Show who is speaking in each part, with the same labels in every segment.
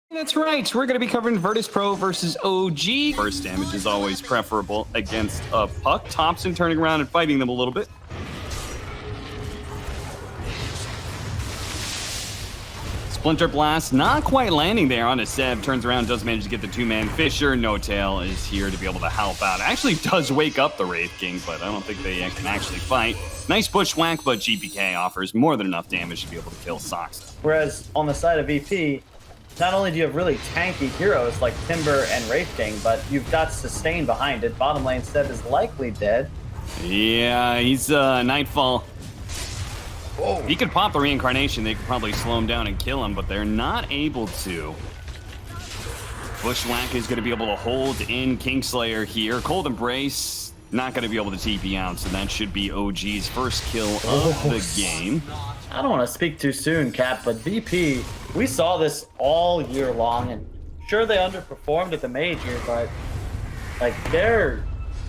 Speaker 1: That's right, we're going to be covering VIRTUS.PRO versus OG. First damage is always preferable against a puck. Thompson turning around and fighting them a little bit. Splinter Blast not quite landing there on a Seb. Turns around, does manage to get the two-man Fisher. No Tail is here to be able to help out. Actually does wake up the Wraith King, but I don't think they can actually fight. Nice bushwhack, but GPK offers more than enough damage to be able to kill Sox.
Speaker 2: Whereas on the side of VP, not only do you have really tanky heroes like Timber and Wraith King, but you've got Sustain behind it. Bottom lane Seb is likely dead.
Speaker 1: Yeah, he's Nightfall. Whoa. He could pop the reincarnation. They could probably slow him down and kill him, but they're not able to. Bushwhack is going to be able to hold in Kingslayer here. Cold Embrace not going to be able to TP out, so that should be OG's first kill of the game.
Speaker 2: I don't want to speak too soon, Cap, but VP, we saw this all year long, and sure they underperformed at the major, but like they're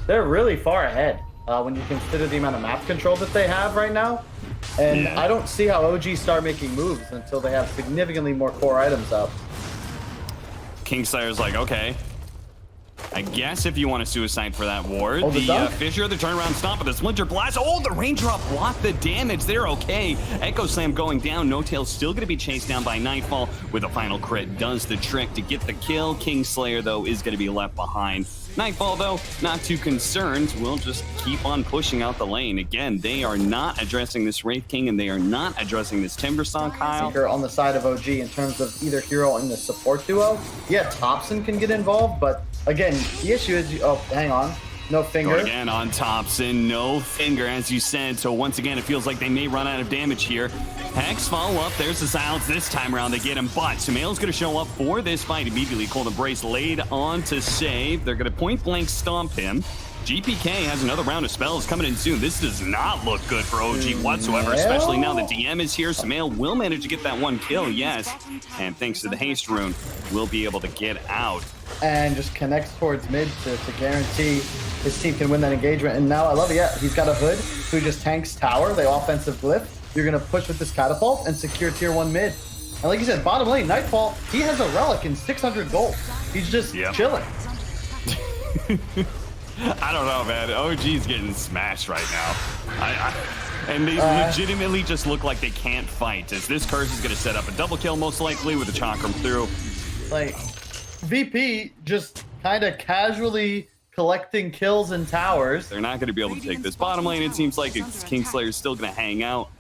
Speaker 2: really far ahead when you consider the amount of map control that they have right now. And yeah. I don't see how OG start making moves until they have significantly more core items up.
Speaker 1: Kingslayer's like, okay, I guess if you want to suicide for that ward.
Speaker 2: Oh, the
Speaker 1: Fisher, the turnaround stop with the Splinter Blast. Oh, the raindrop blocked the damage. They're okay. Echo Slam going down. No Tail still going to be chased down by Nightfall with a final crit. Does the trick to get the kill. Kingslayer, though, is going to be left behind. Nightfall, though, not too concerned. We'll just keep on pushing out the lane. Again, they are not addressing this Wraith King, and they are not addressing this Timbersaw, Kyle.
Speaker 2: On the side of OG in terms of either hero and the support duo, yeah, Thompson can get involved, but again, the issue is, oh, hang on. No finger.
Speaker 1: Go again on Thompson, no finger, as you said. So once again, it feels like they may run out of damage here. Hex follow up. There's the silence. This time around, they get him. But Sumail's going to show up for this fight immediately. Cold Embrace laid on to save. They're going to point blank stomp him. GPK has another round of spells coming in soon. This does not look good for OG whatsoever, especially now the DM is here. Sumail will manage to get that one kill, yes. And thanks to the haste rune, we'll be able to get out.
Speaker 2: And just connects towards mid to guarantee his team can win that engagement. And now I love it. Yeah, he's got a hood who just tanks tower, the offensive glyph. You're going to push with this catapult and secure tier 1 mid. And like you said, bottom lane, Nightfall, he has a relic in 600 gold. He's just chilling.
Speaker 1: I don't know, man. OG's getting smashed right now. And they legitimately just look like they can't fight, as this curse is going to set up a double kill most likely with a chakram through.
Speaker 2: Like, VP just kind of casually collecting kills and towers.
Speaker 1: They're not going to be able to take this bottom lane. It seems like Kingslayer's still going to hang out.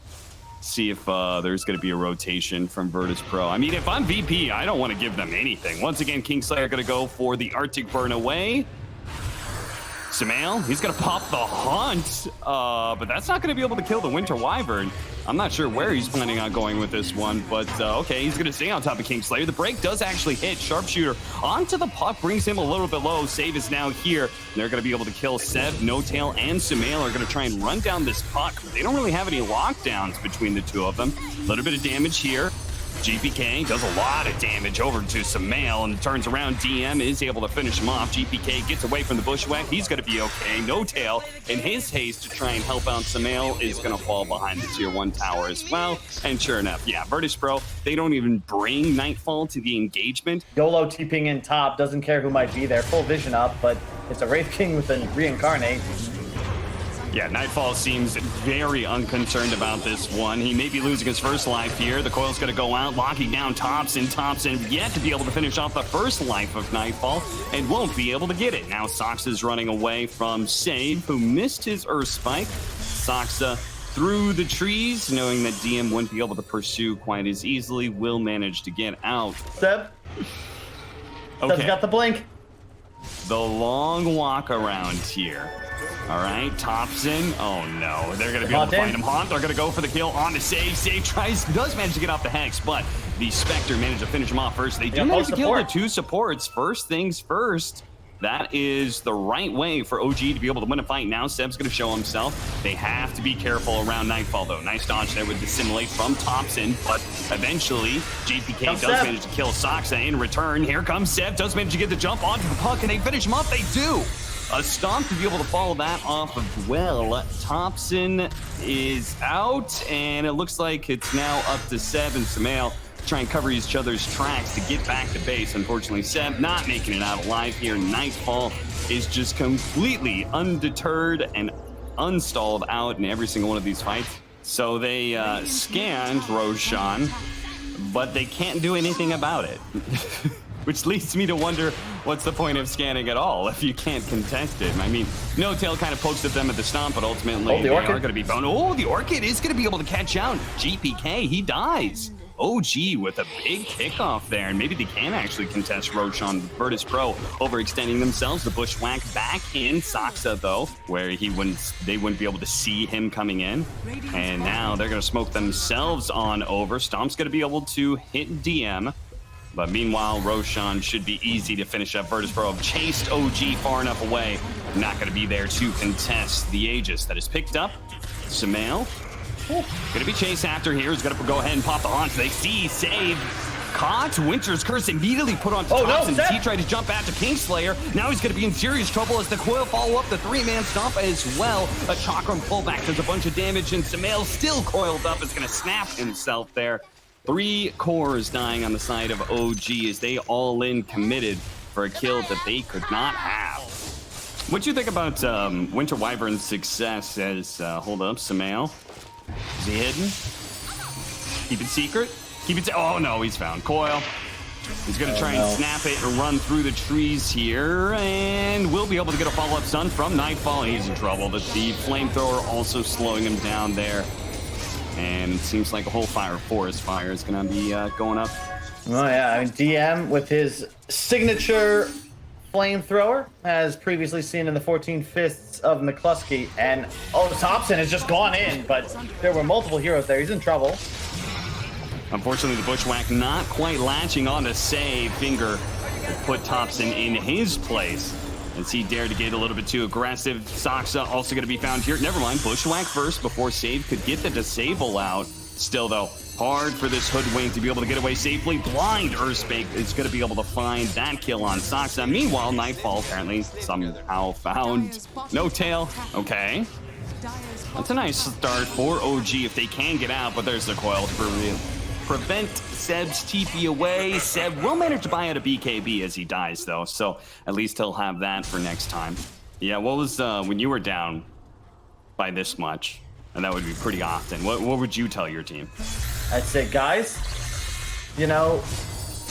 Speaker 1: See if there's going to be a rotation from VIRTUS.PRO. I mean, if I'm VP, I don't want to give them anything. Once again, Kingslayer going to go for the Arctic Burn away. Sumail, he's going to pop the Haunt, but that's not going to be able to kill the Winter Wyvern. I'm not sure where he's planning on going with this one, but okay, he's going to stay on top of Kingslayer. The break does actually hit. Sharpshooter onto the puck, brings him a little bit low. Save is now here. They're going to be able to kill Seb, No Tail, and Sumail are going to try and run down this puck. They don't really have any lockdowns between the two of them. A little bit of damage here. GPK does a lot of damage over to Sumail and turns around. DM is able to finish him off. GPK gets away from the bushwhack. He's going to be okay. No Tail in his haste to try and help out Sumail is going to fall behind the tier 1 tower as well. And sure enough, yeah, VIRTUS.PRO, they don't even bring Nightfall to the engagement.
Speaker 2: YOLO TPing in top, doesn't care who might be there. Full vision up, but it's a Wraith King with a reincarnate.
Speaker 1: Yeah, Nightfall seems very unconcerned about this one. He may be losing his first life here. The coil's going to go out, locking down Thompson. Thompson yet to be able to finish off the first life of Nightfall and won't be able to get it. Now Sox is running away from Save, who missed his Earth Spike. Soxa through the trees, knowing that DM wouldn't be able to pursue quite as easily, will manage to get out.
Speaker 2: Seb? Okay. Seb's got the blink.
Speaker 1: The long walk around here. All right, Thompson. Oh no, they're going to be able to find him. Haunt, they're going to go for the kill on the save. Save does manage to get off the Hex, but the Spectre managed to finish him off first. They do manage to kill the 2 supports. First things first. That is the right way for OG to be able to win a fight. Now Seb's going to show himself. They have to be careful around Nightfall, though. Nice dodge there with Dissimulate from Thompson, but eventually GPK does manage to kill Soxa in return. Here comes Seb, does manage to get the jump onto the puck, and they finish him off. They do. A stomp to be able to follow that off of well. Thompson is out, and it looks like it's now up to Seb and Sumail try and cover each other's tracks to get back to base. Unfortunately, Seb not making it out alive here. Nightfall is just completely undeterred and unstalled out in every single one of these fights. So they scanned Roshan, but they can't do anything about it. Which leads me to wonder, what's the point of scanning at all if you can't contest it? I mean, No Tail kind of poked at them at the stomp, but ultimately they are going to be found. Oh, the Orchid is going to be able to catch out GPK. He dies. OG with a big kickoff there, and maybe they can actually contest Roshan. VIRTUS.PRO overextending themselves. The Bushwhack back in Saksa though, where they wouldn't be able to see him coming in. And now they're going to smoke themselves on over. Stomp's going to be able to hit DM. But meanwhile, Roshan should be easy to finish up. VIRTUS.PRO have chased OG far enough away. Not going to be there to contest the Aegis that is picked up. Sumail going to be chased after here. He's going to go ahead and pop the launch. They see save. Caught. Winter's Curse immediately put on Thompson.
Speaker 2: No,
Speaker 1: he tried to jump after Kingslayer. Now he's going to be in serious trouble as the Coil follow up the 3-man stomp as well. A Chakram pullback does a bunch of damage, and Sumail still coiled up is going to snap himself there. 3 cores dying on the side of OG as they all in committed for a kill that they could not have. What do you think about Winter Wyvern's success as, hold up, Sumail? Is he hidden? Keep it secret? Keep it, oh no, he's found. Coil. He's gonna try and snap it and run through the trees here, and we'll be able to get a follow-up stun from Nightfall. He's in trouble. The flamethrower also slowing him down there. And it seems like a whole forest fire is going to be going up.
Speaker 2: Oh, yeah. I mean, DM with his signature flamethrower, as previously seen in the 14 Fists of McCluskey. And, Thompson has just gone in, but there were multiple heroes there. He's in trouble.
Speaker 1: Unfortunately, the Bushwhack not quite latching on to save. Finger put Thompson in his place. As he dared to get a little bit too aggressive. Saksa also going to be found here. Never mind, Bushwhack first before Save could get the disable out. Still, though, hard for this Hoodwink to be able to get away safely. Blind Earthspake is going to be able to find that kill on Saksa. Meanwhile, Nightfall apparently somehow found No Tail. Okay. That's a nice start for OG if they can get out, but there's the Coil for prevent Seb's TP away. Seb will manage to buy out a BKB as he dies, though, so at least he'll have that for next time. Yeah, what was when you were down by this much, and that would be pretty often, what would you tell your team?
Speaker 2: I'd say, guys, you know,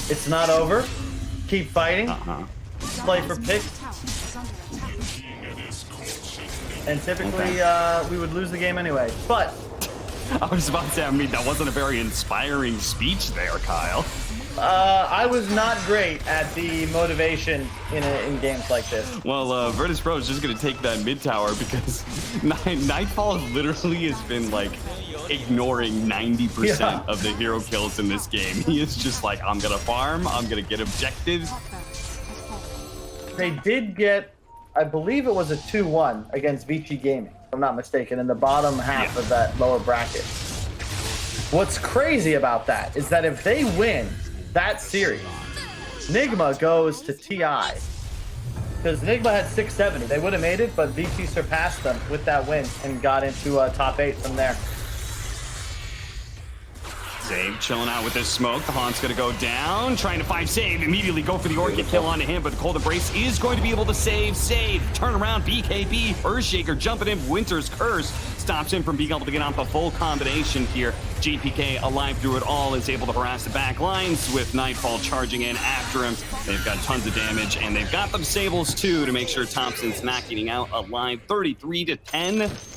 Speaker 2: it's not over. Keep fighting. Play for picks. And typically, we would lose the game anyway, but
Speaker 1: I was about to say, I mean, that wasn't a very inspiring speech there, Kyle.
Speaker 2: I was not great at the motivation in games like this.
Speaker 1: Well, VIRTUS.PRO is just going to take that mid tower because Nightfall literally has been, like, ignoring 90% of the hero kills in this game. He is just like, I'm going to farm, I'm going to get objectives.
Speaker 2: They did get, I believe it was a 2-1 against Vici Gaming, if I'm not mistaken, in the bottom half of that lower bracket. What's crazy about that is that if they win that series, Nigma goes to TI. Because Nigma had 670. They would have made it, but VT surpassed them with that win and got into top 8 from there.
Speaker 1: Save chilling out with this smoke. The Haunt's going to go down, trying to find Save. Immediately go for the Orchid kill onto him, but the Cold Embrace is going to be able to save. Turn around, BKB, Earthshaker jumping in. Winter's Curse stops him from being able to get off a full combination here. GPK alive through it all is able to harass the back lines with Nightfall charging in after him. They've got tons of damage, and they've got them Sables too to make sure Thompson's not getting out alive. 33-10.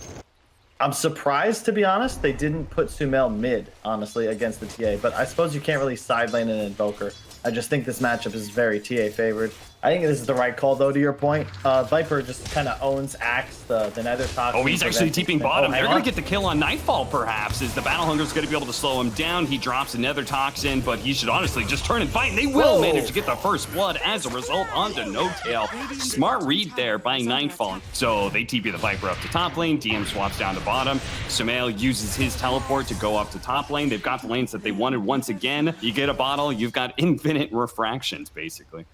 Speaker 2: I'm surprised, to be honest, they didn't put Sumail mid, honestly, against the TA. But I suppose you can't really side lane an Invoker. I just think this matchup is very TA favored. I think this is the right call, though, to your point. Viper just kind of owns Axe, the Nether Toxin.
Speaker 1: Oh, he's actually TPing bottom. They're going to get the kill on Nightfall, perhaps, as the Battle Hunger's going to be able to slow him down. He drops a Nether Toxin, but he should honestly just turn and fight. They will manage to get the first blood as a result onto No Tail. Smart read there by Nightfall. So they TP the Viper up to top lane. DM swaps down to bottom. Sumail uses his teleport to go up to top lane. They've got the lanes that they wanted once again. You get a bottle, you've got infinite refractions, basically.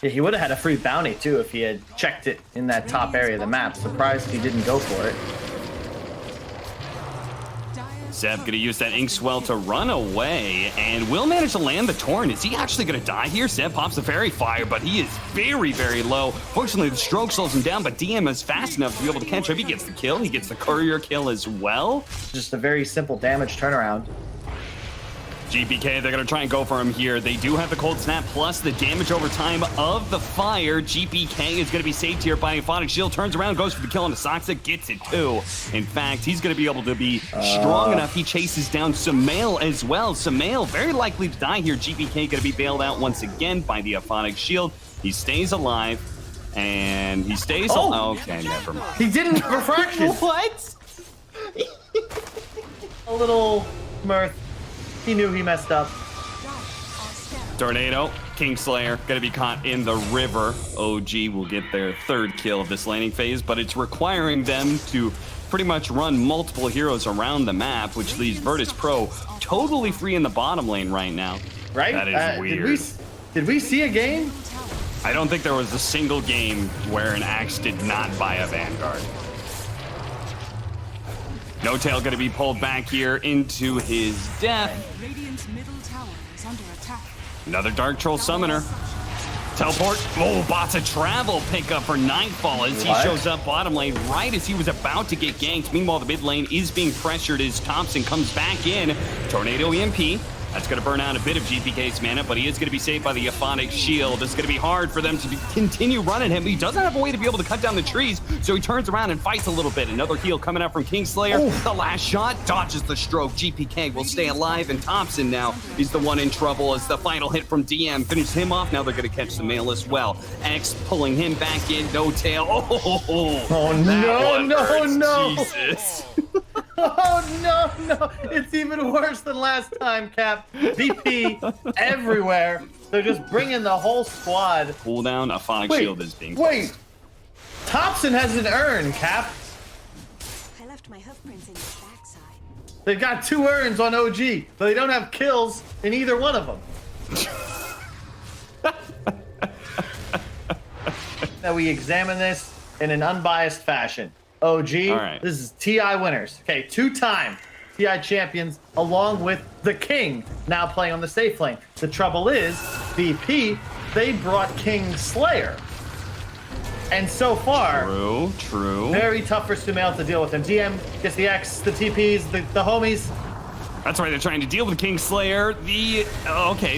Speaker 2: Yeah, he would have had a free bounty, too, if he had checked it in that top area of the map. Surprised he didn't go for it.
Speaker 1: Zeb gonna use that Ink Swell to run away, and will manage to land the Torrent. Is he actually gonna die here? Zeb pops the Fairy Fire, but he is very, very low. Fortunately, the stroke slows him down, but DM is fast enough to be able to catch him. He gets the kill. He gets the courier kill as well.
Speaker 2: Just a very simple damage turnaround.
Speaker 1: GPK, they're going to try and go for him here. They do have the Cold Snap plus the damage over time of the fire. GPK is going to be saved here by Euphonic Shield. Turns around, goes for the kill on the Soxa, gets it too. In fact, he's going to be able to be strong enough. He chases down Sumail as well. Sumail very likely to die here. GPK going to be bailed out once again by the Euphonic Shield. He stays alive, and he stays okay, never mind.
Speaker 2: He didn't refraction.
Speaker 1: What?
Speaker 2: A little mirth. He knew he messed up.
Speaker 1: Tornado, Kingslayer, gonna be caught in the river. OG will get their third kill of this laning phase, but it's requiring them to pretty much run multiple heroes around the map, which leaves VIRTUS.PRO totally free in the bottom lane right now.
Speaker 2: Right?
Speaker 1: That is weird.
Speaker 2: Did we see a game?
Speaker 1: I don't think there was a single game where an Axe did not buy a Vanguard. No Tail going to be pulled back here into his death.
Speaker 3: Radiant's middle tower is under attack.
Speaker 1: Another Dark Troll Summoner. Teleport. Oh, bots a travel pickup for Nightfall as he shows up bottom lane right as he was about to get ganked. Meanwhile, the mid lane is being pressured as Thompson comes back in. Tornado EMP. That's going to burn out a bit of GPK's mana, but he is going to be saved by the Euphonic Shield. It's going to be hard for them to continue running him. He doesn't have a way to be able to cut down the trees, so he turns around and fights a little bit. Another heal coming out from Kingslayer. Oof. The last shot dodges the stroke. GPK will stay alive, and Thompson now is the one in trouble as the final hit from DM finishes him off. Now they're going to catch the mail as well. X pulling him back in. No Tail.
Speaker 2: Oh no.
Speaker 1: Jesus.
Speaker 2: Oh no. It's even worse than last time, Cap. VP everywhere. They're just bringing the whole squad.
Speaker 1: Cooldown, Euphonic Shield is being
Speaker 2: Wait. Thompson has an urn, Cap.
Speaker 3: I left my hoof prints in his backside.
Speaker 2: They've got 2 urns on OG, but they don't have kills in either one of them. Now we examine this in an unbiased fashion. OG, This is TI winners. Okay, 2-time TI champions along with the King now playing on the safe lane. The trouble is, VP, they brought Kingslayer. And so far,
Speaker 1: true.
Speaker 2: Very tough for Sumail to deal with him. DM gets the X, the TPs, the homies.
Speaker 1: That's right, they're trying to deal with Kingslayer. The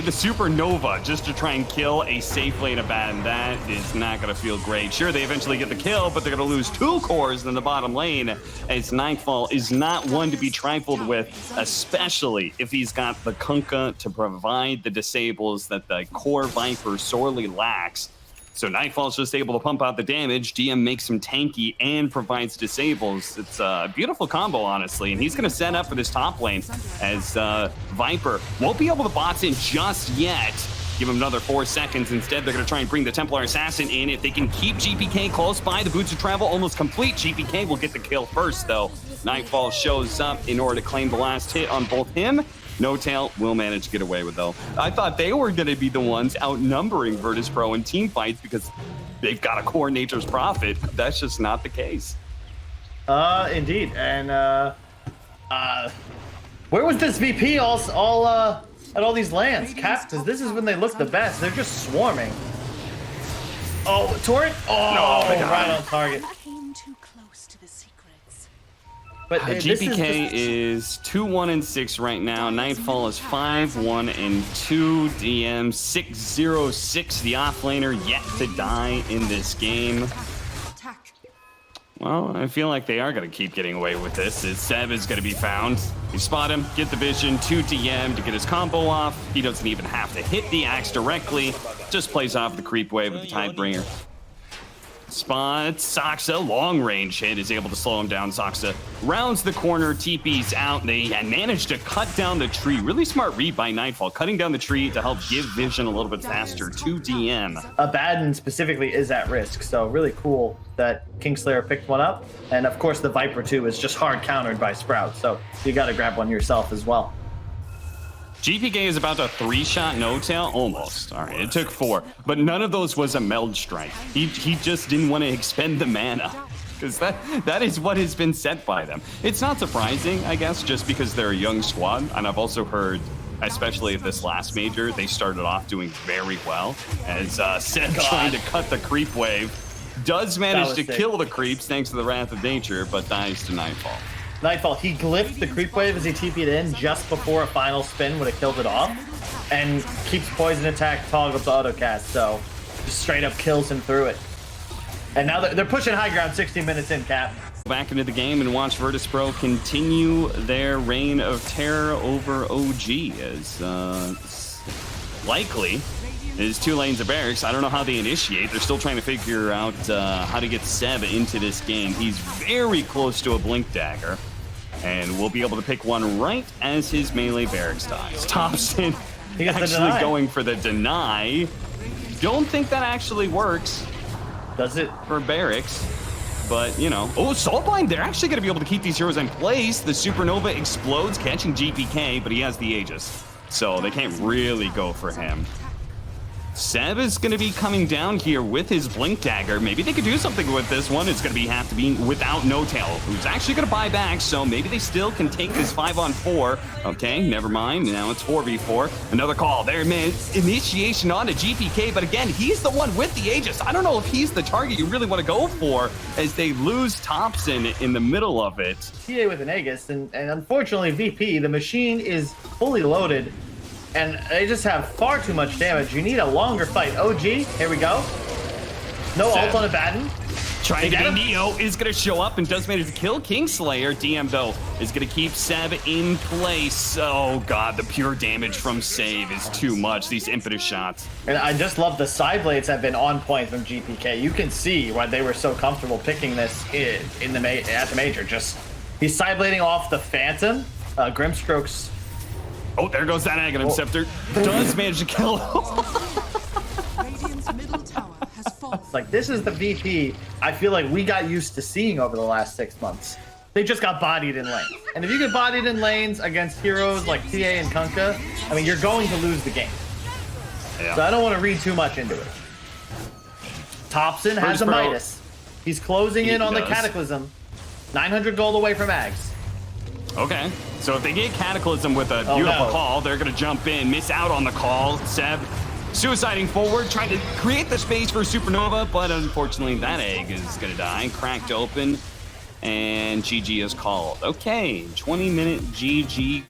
Speaker 1: Supernova, just to try and kill a safe lane of bat, and that is not going to feel great. Sure, they eventually get the kill, but they're going to lose 2 cores in the bottom lane, as Nightfall is not one to be trifled with, especially if he's got the Kunkka to provide the disables that the core Viper sorely lacks. So Nightfall's just able to pump out the damage. DM makes him tanky and provides disables. It's a beautiful combo, honestly. And he's going to set up for this top lane as Viper won't be able to bots in just yet. Give him another 4 seconds. Instead, they're going to try and bring the Templar Assassin in. If they can keep GPK close by, the Boots of Travel almost complete. GPK will get the kill first, though. Nightfall shows up in order to claim the last hit on both him. No Tail will manage to get away with, though. I thought they were going to be the ones outnumbering VIRTUS.PRO in team fights because they've got a core Nature's Prophet. That's just not the case.
Speaker 2: Indeed. And where was this VP all at all these lands, Cap? Because this is when they look the best. They're just swarming. Oh, Torrent? Oh, no, right on target. But
Speaker 1: GPK is 2-1-6 right now. Nightfall is 5-1-2. DM 6-0-6. The offlaner yet to die in this game. Well, I feel like they are going to keep getting away with this. As Seb is going to be found. You spot him, get the vision to DM to get his combo off. He doesn't even have to hit the axe directly. Just plays off the creep wave with the Tidebringer. Spot Soxa, long range hit, is able to slow him down. Soxa rounds the corner, TP's out. They managed to cut down the tree. Really smart read by Nightfall, cutting down the tree to help give vision a little bit faster to DM.
Speaker 2: Abaddon specifically is at risk, so really cool that Kingslayer picked one up. And of course the Viper too is just hard countered by Sprout, so you got to grab one yourself as well.
Speaker 1: GPK is about to 3-shot No Tail, almost. All right, it took 4, but none of those was a meld strike. He just didn't want to expend the mana. because that is what has been set by them. It's not surprising, I guess, just because they're a young squad, and I've also heard, especially at this last major, they started off doing very well. As Seth trying to cut the creep wave, does manage to kill the creeps thanks to the Wrath of Nature, but dies to Nightfall.
Speaker 2: Nightfall, he glyphed the creep wave as he TP'd in just before a final spin would have killed it off, and keeps poison attack toggles auto cast, so just straight up kills him through it. And now they're pushing high ground 60 minutes in, Cap.
Speaker 1: Back into the game and watch VIRTUS.PRO continue their reign of terror over OG as likely is 2 lanes of barracks. I don't know how they initiate. They're still trying to figure out how to get Seb into this game. He's very close to a blink dagger, and we'll be able to pick one right as his melee barracks dies. Thompson actually going for the deny. Don't think that actually works.
Speaker 2: Does it?
Speaker 1: For barracks. But, you know. Oh, Soulblind, they're actually going to be able to keep these heroes in place. The Supernova explodes, catching GPK, but he has the Aegis. So they can't really go for him. Seb is going to be coming down here with his Blink Dagger. Maybe they could do something with this one. It's going to have to be without No Tail, who's actually going to buy back, so maybe they still can take this 5-on-4. Okay, never mind. Now it's 4v4. Another call. There, man. Initiation on to GPK, but again, he's the one with the Aegis. I don't know if he's the target you really want to go for as they lose Thompson in the middle of it.
Speaker 2: TA with an Aegis, and unfortunately, VP, the machine is fully loaded. And they just have far too much damage. You need a longer fight. OG, here we go. No ult on a Batten.
Speaker 1: Trying to get Neo is going to show up and does manage to kill Kingslayer. DM, though, is going to keep Seb in place. Oh, God, the pure damage from Save is too much. These impetus shots.
Speaker 2: And I just love the side blades have been on point from GPK. You can see why they were so comfortable picking this at the major. Just, he's side blading off the Phantom. Grimstroke's.
Speaker 1: Oh, there goes that Aghanim Scepter. Does manage to kill him.
Speaker 2: It's like, this is the VP I feel like we got used to seeing over the last 6 months. They just got bodied in lanes. And if you get bodied in lanes against heroes like TA and Kunkka, I mean, you're going to lose the game. Yeah. So I don't want to read too much into it. Thompson has a Midas. He's closing in on the Cataclysm. 900 gold away from Ags.
Speaker 1: Okay, so if they get Cataclysm with a beautiful call, they're going to jump in, miss out on the call. Seb suiciding forward, trying to create the space for Supernova, but unfortunately that egg is going to die. Cracked open, and GG is called. Okay, 20-minute GG